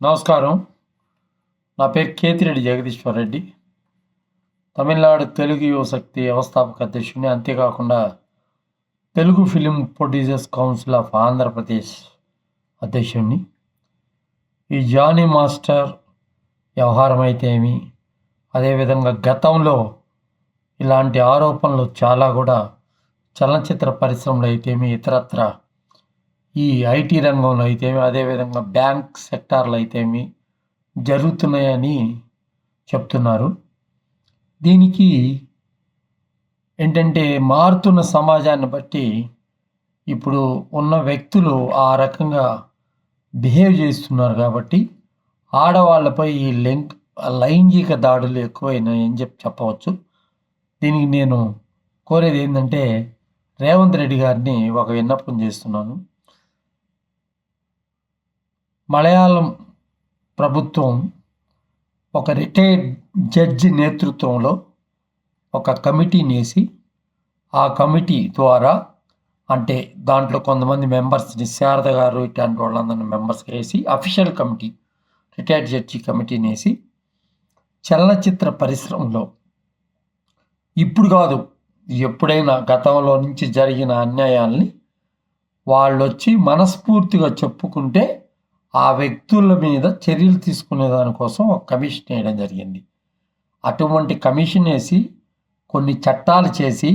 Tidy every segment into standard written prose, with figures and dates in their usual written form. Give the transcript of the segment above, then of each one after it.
నమస్కారం. నా పేరు కేతిరెడ్డి జగదీశ్వర్ రెడ్డి. తమిళనాడు తెలుగు యువశక్తి వ్యవస్థాపక అధ్యక్షుడిని, అంతేకాకుండా Telugu film producers council of Andhra Pradesh అధ్యక్షుడిని. ఈ జానీ మాస్టర్ వ్యవహారం అయితే ఏమి, అదేవిధంగా గతంలో ఇలాంటి ఆరోపణలు చాలా కూడా చలనచిత్ర పరిశ్రమలో అయితేమి, ఇతరత్ర ఈ ఐటీ రంగంలో అయితేమి, అదేవిధంగా బ్యాంక్ సెక్టార్లో అయితేమి జరుగుతున్నాయని చెప్తున్నారు. దీనికి ఏంటంటే, మారుతున్న సమాజాన్ని బట్టి ఇప్పుడు ఉన్న వ్యక్తులు ఆ రకంగా బిహేవ్ చేస్తున్నారు కాబట్టి ఆడవాళ్ళపై ఈ లైంగిక దాడులు ఎక్కువైనాయని చెప్పవచ్చు. దీనికి నేను కోరేది ఏంటంటే, రేవంత్ రెడ్డి గారిని ఒక విన్నపం చేస్తున్నాను. మలయాళం ప్రభుత్వం ఒక రిటైర్డ్ జడ్జి నేతృత్వంలో ఒక కమిటీని వేసి, ఆ కమిటీ ద్వారా అంటే దాంట్లో కొంతమంది మెంబర్స్ని, శారద గారు ఇట్లాంటి వాళ్ళందరినీ మెంబర్స్గా వేసి అఫీషియల్ కమిటీ, రిటైర్డ్ జడ్జి కమిటీని వేసి చలనచిత్ర పరిశ్రమలో ఇప్పుడు కాదు, ఎప్పుడైనా గతంలో నుంచి జరిగిన అన్యాయాల్ని వాళ్ళు వచ్చి మనస్ఫూర్తిగా చెప్పుకుంటే ఆ వ్యక్తుల మీద చర్యలు తీసుకునే దానికోసం ఒక కమిషన్ వేయడం జరిగింది. అటువంటి కమిషన్ వేసి కొన్ని చట్టాలు చేసి,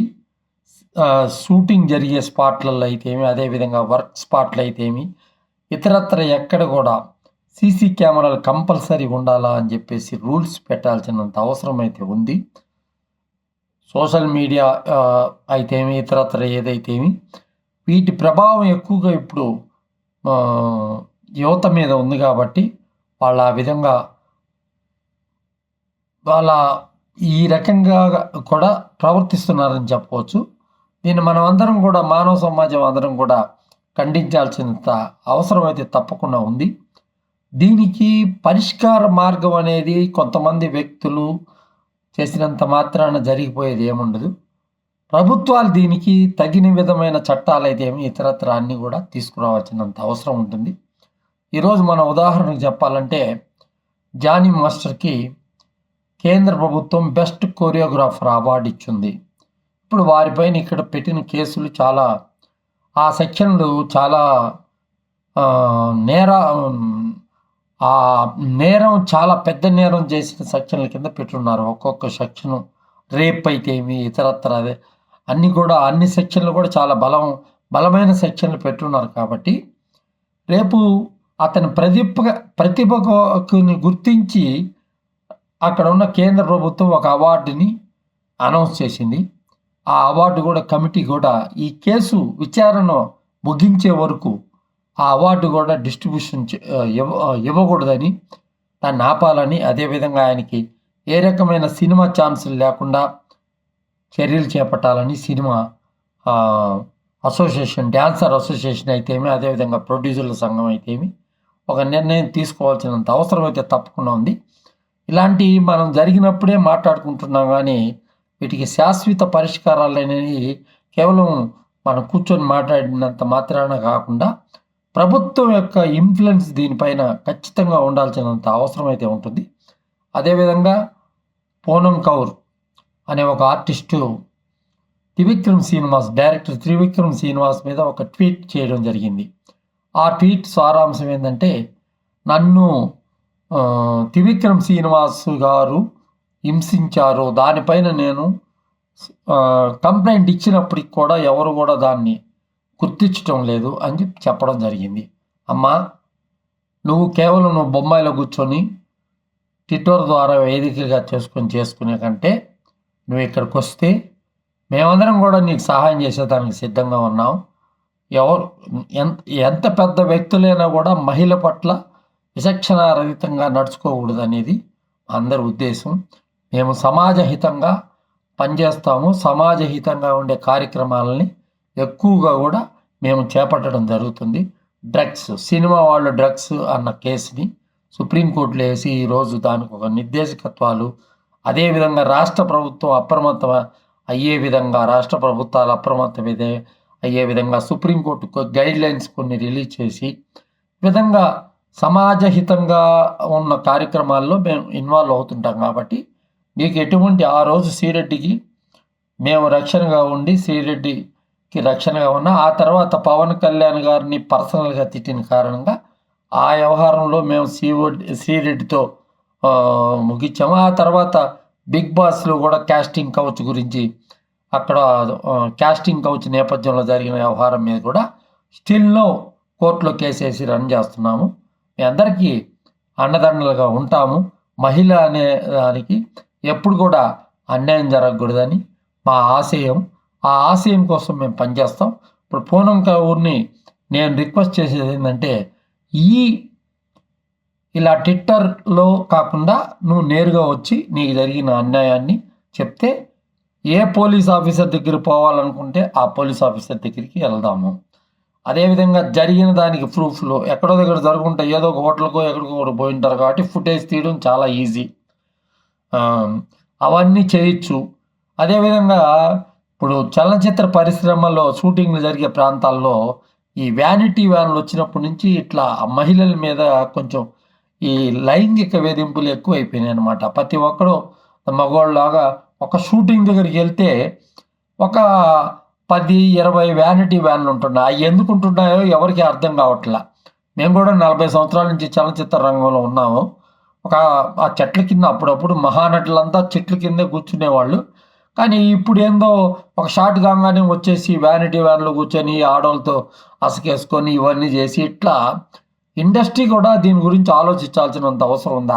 షూటింగ్ జరిగే స్పాట్లలో అయితేమి, అదేవిధంగా వర్క్ స్పాట్లు అయితేమి, ఇతరత్ర ఎక్కడ కూడా సీసీ కెమెరాలు కంపల్సరీ ఉండాలా అని చెప్పేసి రూల్స్ పెట్టాల్సినంత అవసరం అయితే ఉంది. సోషల్ మీడియా అయితేమి, ఇతరత్ర ఏదైతేమి, వీటి ప్రభావం ఎక్కువగా ఇప్పుడు యువత మీద ఉంది కాబట్టి వాళ్ళ ఆ విధంగా వాళ్ళ ఈ రకంగా కూడా ప్రవర్తిస్తున్నారని చెప్పవచ్చు. దీన్ని మనం అందరం కూడా, మానవ సమాజం అందరం కూడా ఖండించాల్సినంత అవసరం అయితే తప్పకుండా ఉంది. దీనికి పరిష్కార మార్గం అనేది కొంతమంది వ్యక్తులు చేసినంత మాత్రాన జరిగిపోయేది ఏముండదు. ప్రభుత్వాలు దీనికి తగిన విధమైన చట్టాలు అయితే ఏమి, ఇతరత్ర అన్నీ కూడా తీసుకురావాల్సినంత అవసరం ఉంటుంది. ఈరోజు మన ఉదాహరణకు చెప్పాలంటే, జానీ మాస్టర్కి కేంద్ర ప్రభుత్వం బెస్ట్ కొరియోగ్రాఫర్ అవార్డు ఇచ్చింది. ఇప్పుడు వారిపైన ఇక్కడ పెట్టిన కేసులు చాలా, ఆ సెక్షన్లు చాలా నేరం చాలా పెద్ద నేరం చేసిన సెక్షన్ల కింద పెట్టున్నారు. ఒక్కొక్క సెక్షను రేప్ అయితే ఏమి, ఇతరత్ర అదే అన్నీ కూడా, అన్ని సెక్షన్లు కూడా చాలా బలమైన సెక్షన్లు పెట్టున్నారు. కాబట్టి రేపు అతని ప్రతిభని గుర్తించి అక్కడ ఉన్న కేంద్ర ప్రభుత్వం ఒక అవార్డుని అనౌన్స్ చేసింది. ఆ అవార్డు కూడా కమిటీ కూడా ఈ కేసు విచారణ ముగించే వరకు ఆ అవార్డు కూడా డిస్ట్రిబ్యూషన్ ఇవ్వకూడదని, దాన్ని ఆపాలని, అదేవిధంగా ఆయనకి ఏ రకమైన సినిమా ఛాన్సులు లేకుండా చర్యలు చేపట్టాలని సినిమా అసోసియేషన్, డ్యాన్సర్ అసోసియేషన్ అయితేమి, అదేవిధంగా ప్రొడ్యూసర్ల సంఘం అయితేమి ఒక నిర్ణయం తీసుకోవాల్సినంత అవసరం అయితే తప్పకుండా ఉంది. ఇలాంటి మనం జరిగినప్పుడే మాట్లాడుకుంటున్నాం, కానీ వీటికి శాశ్వత పరిష్కారాలు అనేవి కేవలం మనం కూర్చొని మాట్లాడినంత మాత్రాన కాకుండా ప్రభుత్వం యొక్క ఇన్ఫ్లుయెన్స్ దీనిపైన ఖచ్చితంగా ఉండాల్సినంత అవసరం అయితే ఉంటుంది. అదేవిధంగా పూనం కౌర్ అనే ఒక ఆర్టిస్టు డైరెక్టర్ త్రివిక్రమ్ శ్రీనివాస్ మీద ఒక ట్వీట్ చేయడం జరిగింది. ఆ ట్వీట్ సారాంశం ఏంటంటే, నన్ను త్రివిక్రమ్ శ్రీనివాస్ గారు హింసించారు, దానిపైన నేను కంప్లైంట్ ఇచ్చినప్పటికి కూడా ఎవరు కూడా దాన్ని గుర్తించడం లేదు అని చెప్పడం జరిగింది. అమ్మా, నువ్వు కేవలం బొంబాయిలో కూర్చొని ట్విట్టర్ ద్వారా వేదికగా చేసుకునే కంటే నువ్వు ఇక్కడికి వస్తే మేమందరం కూడా నీకు సహాయం చేసేదానికి సిద్ధంగా ఉన్నాం. ఎంత పెద్ద వ్యక్తులైనా కూడా మహిళ పట్ల విచక్షణారహితంగా నడుచుకోకూడదు అనేది అందరి ఉద్దేశం. మేము సమాజహితంగా పనిచేస్తాము. సమాజహితంగా ఉండే కార్యక్రమాలని ఎక్కువగా కూడా మేము చేపట్టడం జరుగుతుంది. సినిమా వాళ్ళు డ్రగ్స్ అన్న కేసుని సుప్రీంకోర్టులో వేసి ఈరోజు దానికి ఒక నిర్దేశకత్వాలు, అదేవిధంగా రాష్ట్ర ప్రభుత్వం అప్రమత్తం అయ్యే విధంగా, రాష్ట్ర ప్రభుత్వాలు అయ్యే విధంగా సుప్రీంకోర్టు గైడ్ లైన్స్ కొన్ని రిలీజ్ చేసి, విధంగా సమాజహితంగా ఉన్న కార్యక్రమాల్లో మేము ఇన్వాల్వ్ అవుతుంటాం కాబట్టి నీకు ఎటువంటి ఆ రోజు శ్రీరెడ్డికి మేము రక్షణగా ఉండి శ్రీరెడ్డికి రక్షణగా ఉన్నా ఆ తర్వాత పవన్ కళ్యాణ్ గారిని పర్సనల్గా తిట్టిన కారణంగా ఆ వ్యవహారంలో మేము శ్రీరెడ్డితో ముగించాము. ఆ తర్వాత బిగ్ బాస్లో కూడా క్యాస్టింగ్ కౌచ్ గురించి అక్కడ క్యాస్టింగ్ కౌచ్ నేపథ్యంలో జరిగిన వ్యవహారం మీద కూడా స్టిల్లో కోర్టులో కేసేసి రన్ చేస్తున్నాము. మీ అందరికీ అండదండలుగా ఉంటాము. మహిళ అనే దానికి ఎప్పుడు కూడా అన్యాయం జరగకూడదని మా ఆశయం. ఆ ఆశయం కోసం మేము పనిచేస్తాం. ఇప్పుడు పూనం కపూర్ని నేను రిక్వెస్ట్ చేసేది ఏంటంటే ఇలా ట్విట్టర్లో కాకుండా నువ్వు నేరుగా వచ్చి నీకు జరిగిన అన్యాయాన్ని చెప్తే ఏ పోలీస్ ఆఫీసర్ దగ్గర పోవాలనుకుంటే ఆ పోలీస్ ఆఫీసర్ దగ్గరికి వెళ్దాము. అదేవిధంగా జరిగిన దానికి ప్రూఫ్లు ఎక్కడో దగ్గర జరుగుంటాయి, ఏదో ఒక హోటల్కో ఎక్కడికో కూడా పోయింటారు కాబట్టి ఫుటేజ్ తీయడం చాలా ఈజీ, అవన్నీ చేయొచ్చు. అదేవిధంగా ఇప్పుడు చలనచిత్ర పరిశ్రమలో షూటింగ్లు జరిగే ప్రాంతాల్లో ఈ వ్యానిటీ వ్యాన్లు వచ్చినప్పటి నుంచి ఇట్లా మహిళల మీద కొంచెం ఈ లైంగిక వేధింపులు ఎక్కువ అయిపోయినాయి అనమాట. ప్రతి ఒక్కరు మగవాళ్ళలాగా ఒక షూటింగ్ దగ్గరికి వెళ్తే ఒక 10-20 వ్యానిటీ వ్యాన్లు ఉంటున్నాయి. అవి ఎందుకు ఉంటున్నాయో ఎవరికి అర్థం కావట్లా. మేము కూడా 40 సంవత్సరాల నుంచి చలనచిత్ర రంగంలో ఉన్నాము. ఆ చెట్ల కింద అప్పుడప్పుడు మహానటులంతా చెట్ల కిందే కూర్చునేవాళ్ళు. కానీ ఇప్పుడు ఏందో ఒక షాట్ కాగానే వచ్చేసి వ్యానిటీ వ్యాన్లో కూర్చొని ఆడవాళ్ళతో అసకేసుకొని ఇవన్నీ చేసి ఇట్లా ఇండస్ట్రీ కూడా దీని గురించి ఆలోచించాల్సినంత అవసరం ఉంది.